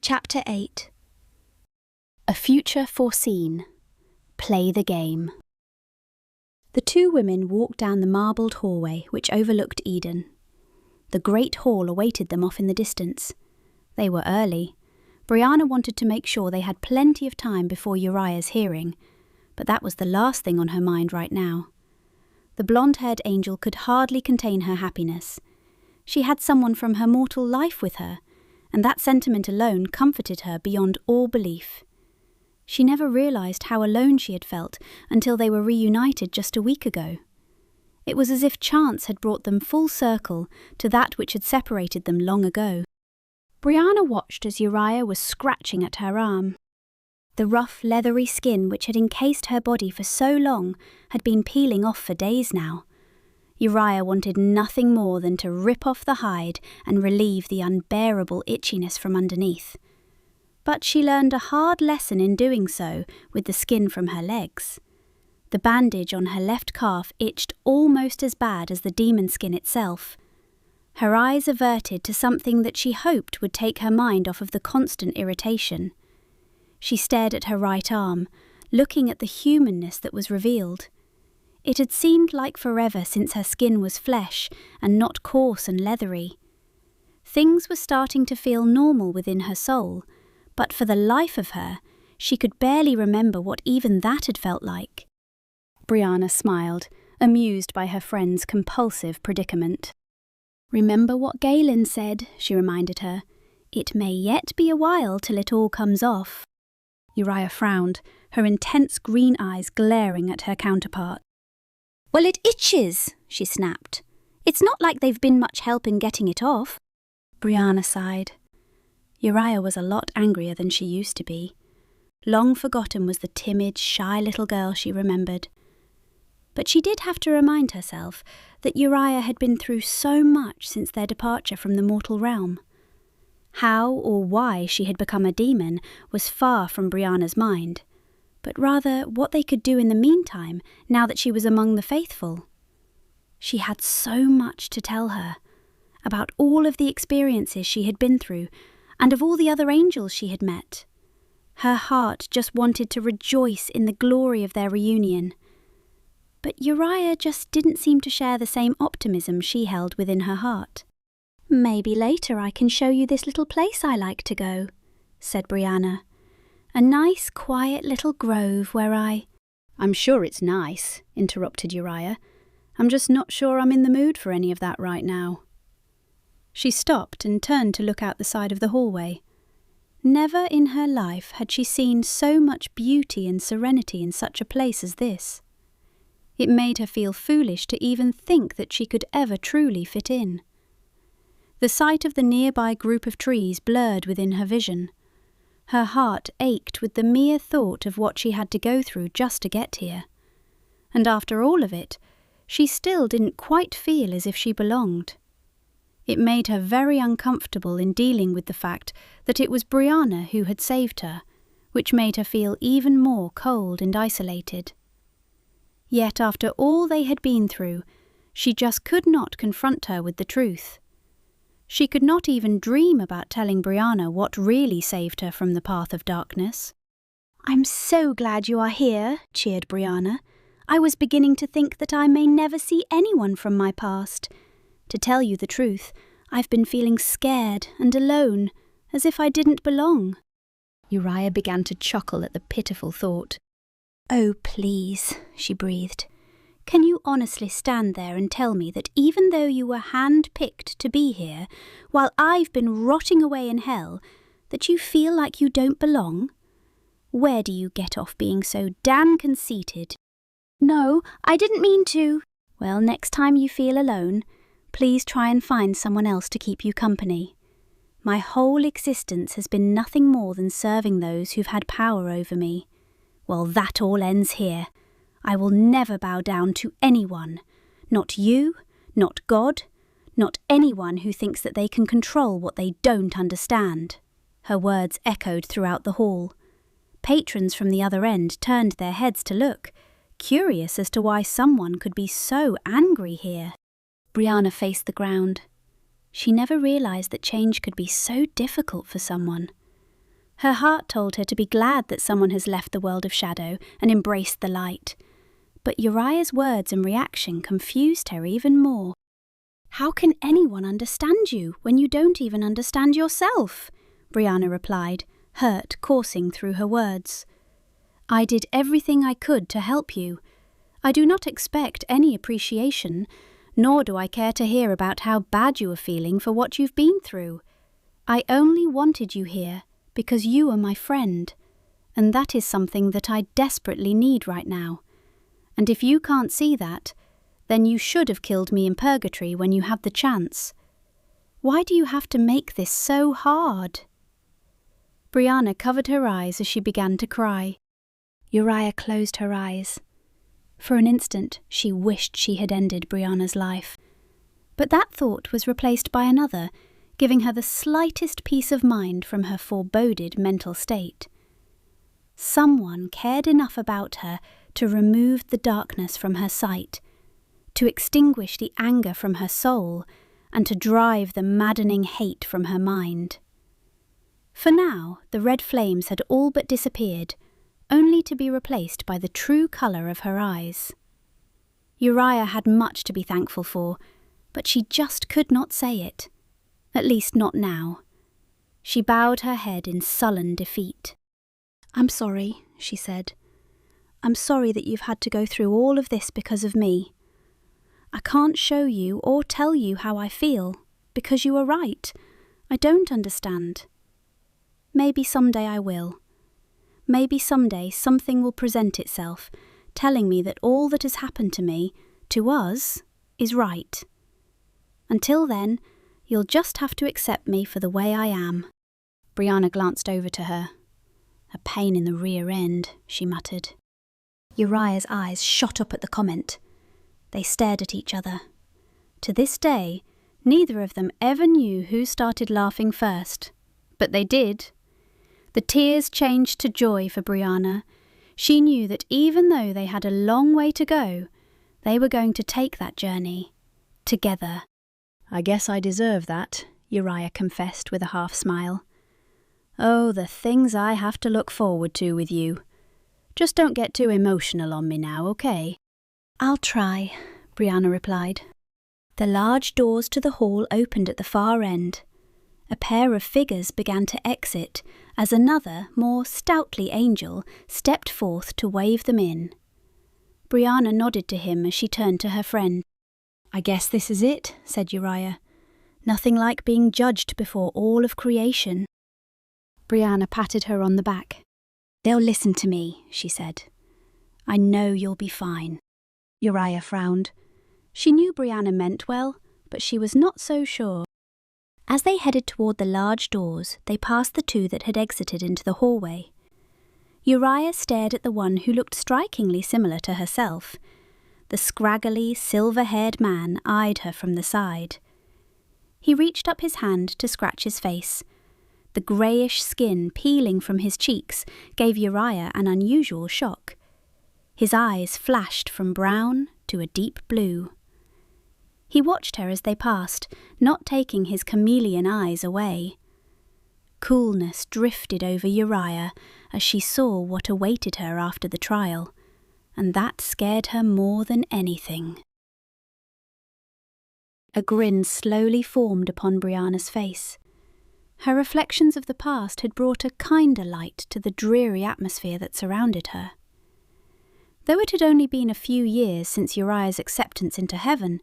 Chapter 8. A Future Foreseen. Play the Game. The two women walked down the marbled hallway which overlooked Eden. The great hall awaited them off in the distance. They were early. Brianna wanted to make sure they had plenty of time before Uriah's hearing, but that was the last thing on her mind right now. The blonde-haired angel could hardly contain her happiness. She had someone from her mortal life with her, and that sentiment alone comforted her beyond all belief. She never realized how alone she had felt until they were reunited just a week ago. It was as if chance had brought them full circle to that which had separated them long ago. Brianna watched as Uriah was scratching at her arm. The rough, leathery skin which had encased her body for so long had been peeling off for days now. Uriah wanted nothing more than to rip off the hide and relieve the unbearable itchiness from underneath. But she learned a hard lesson in doing so with the skin from her legs. The bandage on her left calf itched almost as bad as the demon skin itself. Her eyes averted to something that she hoped would take her mind off of the constant irritation. She stared at her right arm, looking at the humanness that was revealed. It had seemed like forever since her skin was flesh and not coarse and leathery. Things were starting to feel normal within her soul, but for the life of her, she could barely remember what even that had felt like. Brianna smiled, amused by her friend's compulsive predicament. "Remember what Galen said," she reminded her. "It may yet be a while till it all comes off." Uriah frowned, her intense green eyes glaring at her counterpart. "Well, it itches," she snapped. "It's not like they've been much help in getting it off." Brianna sighed. Uriah was a lot angrier than she used to be. Long forgotten was the timid, shy little girl she remembered. But she did have to remind herself that Uriah had been through so much since their departure from the mortal realm. How or why she had become a demon was far from Brianna's mind, but rather what they could do in the meantime now that she was among the faithful. She had so much to tell her, about all of the experiences she had been through, and of all the other angels she had met. Her heart just wanted to rejoice in the glory of their reunion. But Uriah just didn't seem to share the same optimism she held within her heart. "Maybe later I can show you this little place I like to go," said Brianna. "A nice, quiet little grove where "I'm sure it's nice," interrupted Uriah. "I'm just not sure I'm in the mood for any of that right now." She stopped and turned to look out the side of the hallway. Never in her life had she seen so much beauty and serenity in such a place as this. It made her feel foolish to even think that she could ever truly fit in. The sight of the nearby group of trees blurred within her vision. Her heart ached with the mere thought of what she had to go through just to get here. And after all of it, she still didn't quite feel as if she belonged. It made her very uncomfortable in dealing with the fact that it was Brianna who had saved her, which made her feel even more cold and isolated. Yet after all they had been through, she just could not confront her with the truth. She could not even dream about telling Brianna what really saved her from the path of darkness. "I'm so glad you are here," cheered Brianna. "I was beginning to think that I may never see anyone from my past. To tell you the truth, I've been feeling scared and alone, as if I didn't belong." Uriah began to chuckle at the pitiful thought. "Oh, please," she breathed. "Can you honestly stand there and tell me that even though you were hand-picked to be here, while I've been rotting away in hell, that you feel like you don't belong? Where do you get off being so damn conceited?" "No, I didn't mean to." "Well, next time you feel alone, please try and find someone else to keep you company. My whole existence has been nothing more than serving those who've had power over me. Well, that all ends here. I will never bow down to anyone. Not you, not God, not anyone who thinks that they can control what they don't understand." Her words echoed throughout the hall. Patrons from the other end turned their heads to look, curious as to why someone could be so angry here. Brianna faced the ground. She never realized that change could be so difficult for someone. Her heart told her to be glad that someone has left the world of shadow and embraced the light. But Uriah's words and reaction confused her even more. "How can anyone understand you when you don't even understand yourself?" Brianna replied, hurt coursing through her words. "I did everything I could to help you. I do not expect any appreciation, nor do I care to hear about how bad you are feeling for what you've been through. I only wanted you here because you are my friend, and that is something that I desperately need right now. And if you can't see that, then you should have killed me in purgatory when you had the chance. Why do you have to make this so hard?" Brianna covered her eyes as she began to cry. Uriah closed her eyes. For an instant, she wished she had ended Brianna's life. But that thought was replaced by another, giving her the slightest peace of mind from her foreboded mental state. Someone cared enough about her to remove the darkness from her sight, to extinguish the anger from her soul, and to drive the maddening hate from her mind. For now, the red flames had all but disappeared, only to be replaced by the true colour of her eyes. Uriah had much to be thankful for, but she just could not say it. At least not now. She bowed her head in sullen defeat. "I'm sorry," she said. "I'm sorry that you've had to go through all of this because of me. I can't show you or tell you how I feel, because you are right. I don't understand. Maybe someday I will. Maybe someday something will present itself, telling me that all that has happened to me, to us, is right. Until then, you'll just have to accept me for the way I am." Brianna glanced over to her. "A pain in the rear end," she muttered. Uriah's eyes shot up at the comment. They stared at each other. To this day, neither of them ever knew who started laughing first. But they did. The tears changed to joy for Brianna. She knew that even though they had a long way to go, they were going to take that journey together. "I guess I deserve that," Uriah confessed with a half smile. "Oh, the things I have to look forward to with you. Just don't get too emotional on me now, okay?" "I'll try," Brianna replied. The large doors to the hall opened at the far end. A pair of figures began to exit as another, more stoutly angel, stepped forth to wave them in. Brianna nodded to him as she turned to her friend. "I guess this is it," said Uriah. "Nothing like being judged before all of creation." Brianna patted her on the back. "They'll listen to me," she said. "I know you'll be fine." Uriah frowned. She knew Brianna meant well, but she was not so sure. As they headed toward the large doors, they passed the two that had exited into the hallway. Uriah stared at the one who looked strikingly similar to herself. The scraggly, silver-haired man eyed her from the side. He reached up his hand to scratch his face. The greyish skin peeling from his cheeks gave Uriah an unusual shock. His eyes flashed from brown to a deep blue. He watched her as they passed, not taking his chameleon eyes away. Coolness drifted over Uriah as she saw what awaited her after the trial, and that scared her more than anything. A grin slowly formed upon Brianna's face. Her reflections of the past had brought a kinder light to the dreary atmosphere that surrounded her. Though it had only been a few years since Uriah's acceptance into heaven,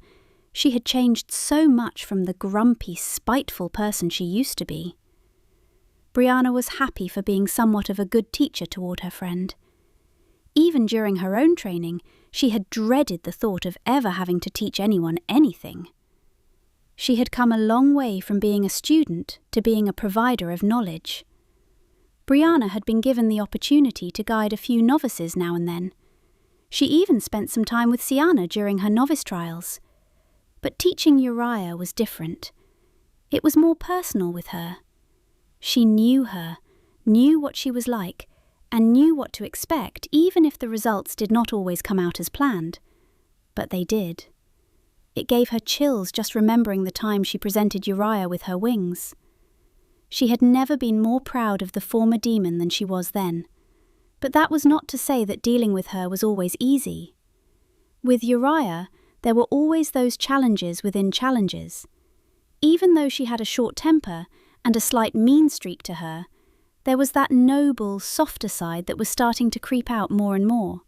she had changed so much from the grumpy, spiteful person she used to be. Brianna was happy for being somewhat of a good teacher toward her friend. Even during her own training, she had dreaded the thought of ever having to teach anyone anything. She had come a long way from being a student to being a provider of knowledge. Brianna had been given the opportunity to guide a few novices now and then. She even spent some time with Sienna during her novice trials. But teaching Uriah was different. It was more personal with her. She knew her, knew what she was like, and knew what to expect, even if the results did not always come out as planned. But they did. It gave her chills just remembering the time she presented Uriah with her wings. She had never been more proud of the former demon than she was then. But that was not to say that dealing with her was always easy. With Uriah, there were always those challenges within challenges. Even though she had a short temper and a slight mean streak to her, there was that noble, softer side that was starting to creep out more and more.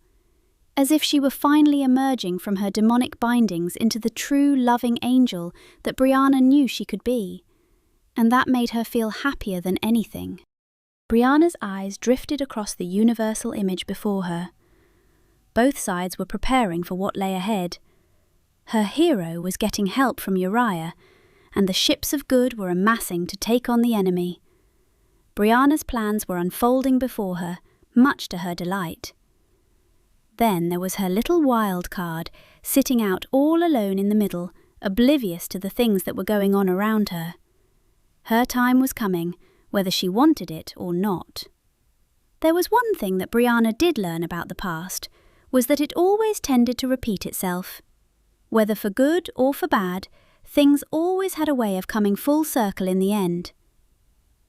As if she were finally emerging from her demonic bindings into the true loving angel that Brianna knew she could be. And that made her feel happier than anything. Brianna's eyes drifted across the universal image before her. Both sides were preparing for what lay ahead. Her hero was getting help from Uriah, and the ships of good were amassing to take on the enemy. Brianna's plans were unfolding before her, much to her delight. Then there was her little wild card, sitting out all alone in the middle, oblivious to the things that were going on around her. Her time was coming, whether she wanted it or not. There was one thing that Brianna did learn about the past, was that it always tended to repeat itself. Whether for good or for bad, things always had a way of coming full circle in the end.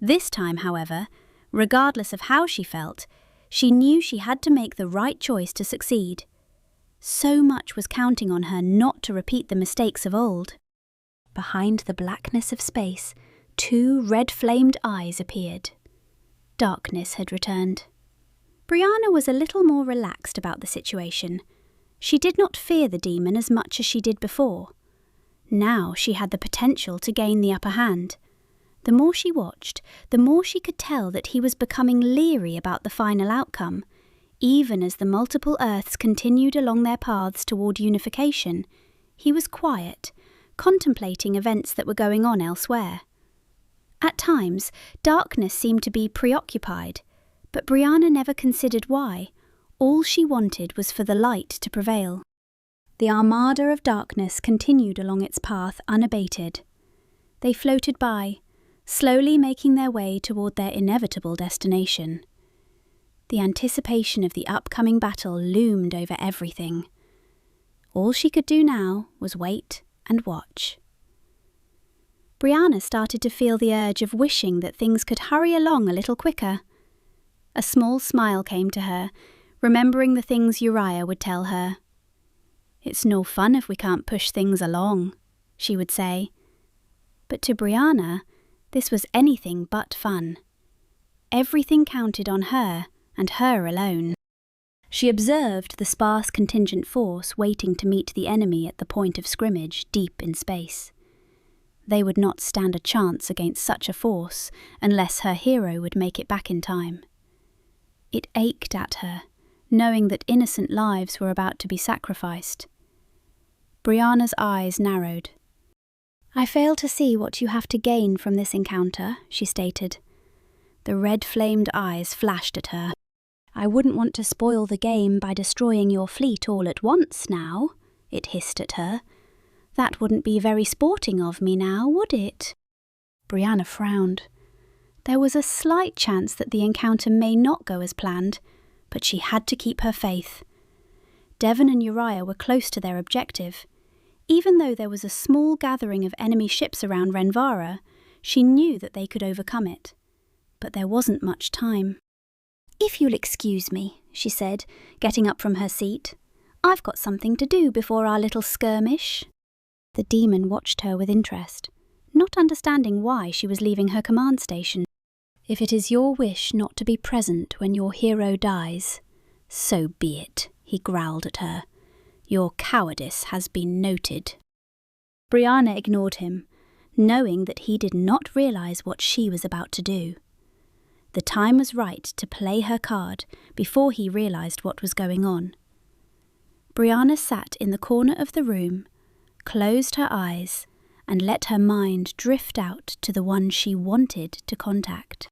This time, however, regardless of how she felt, she knew she had to make the right choice to succeed. So much was counting on her not to repeat the mistakes of old. Behind the blackness of space, 2 red-flamed eyes appeared. Darkness had returned. Brianna was a little more relaxed about the situation. She did not fear the demon as much as she did before. Now she had the potential to gain the upper hand. The more she watched, the more she could tell that he was becoming leery about the final outcome. Even as the multiple Earths continued along their paths toward unification, he was quiet, contemplating events that were going on elsewhere. At times, darkness seemed to be preoccupied, but Brianna never considered why. All she wanted was for the light to prevail. The armada of darkness continued along its path unabated. They floated by, slowly making their way toward their inevitable destination. The anticipation of the upcoming battle loomed over everything. All she could do now was wait and watch. Brianna started to feel the urge of wishing that things could hurry along a little quicker. A small smile came to her, remembering the things Uriah would tell her. "It's no fun if we can't push things along," she would say. But to Brianna, this was anything but fun. Everything counted on her, and her alone. She observed the sparse contingent force waiting to meet the enemy at the point of scrimmage deep in space. They would not stand a chance against such a force unless her hero would make it back in time. It ached at her, knowing that innocent lives were about to be sacrificed. Brianna's eyes narrowed. "I fail to see what you have to gain from this encounter," she stated. The red-flamed eyes flashed at her. "I wouldn't want to spoil the game by destroying your fleet all at once now," it hissed at her. "That wouldn't be very sporting of me now, would it?" Brianna frowned. There was a slight chance that the encounter may not go as planned, but she had to keep her faith. Devon and Uriah were close to their objective. Even though there was a small gathering of enemy ships around Renvara, she knew that they could overcome it. But there wasn't much time. "If you'll excuse me," she said, getting up from her seat. "I've got something to do before our little skirmish." The demon watched her with interest, not understanding why she was leaving her command station. "If it is your wish not to be present when your hero dies, so be it," he growled at her. "Your cowardice has been noted." Brianna ignored him, knowing that he did not realize what she was about to do. The time was right to play her card before he realized what was going on. Brianna sat in the corner of the room, closed her eyes, and let her mind drift out to the one she wanted to contact.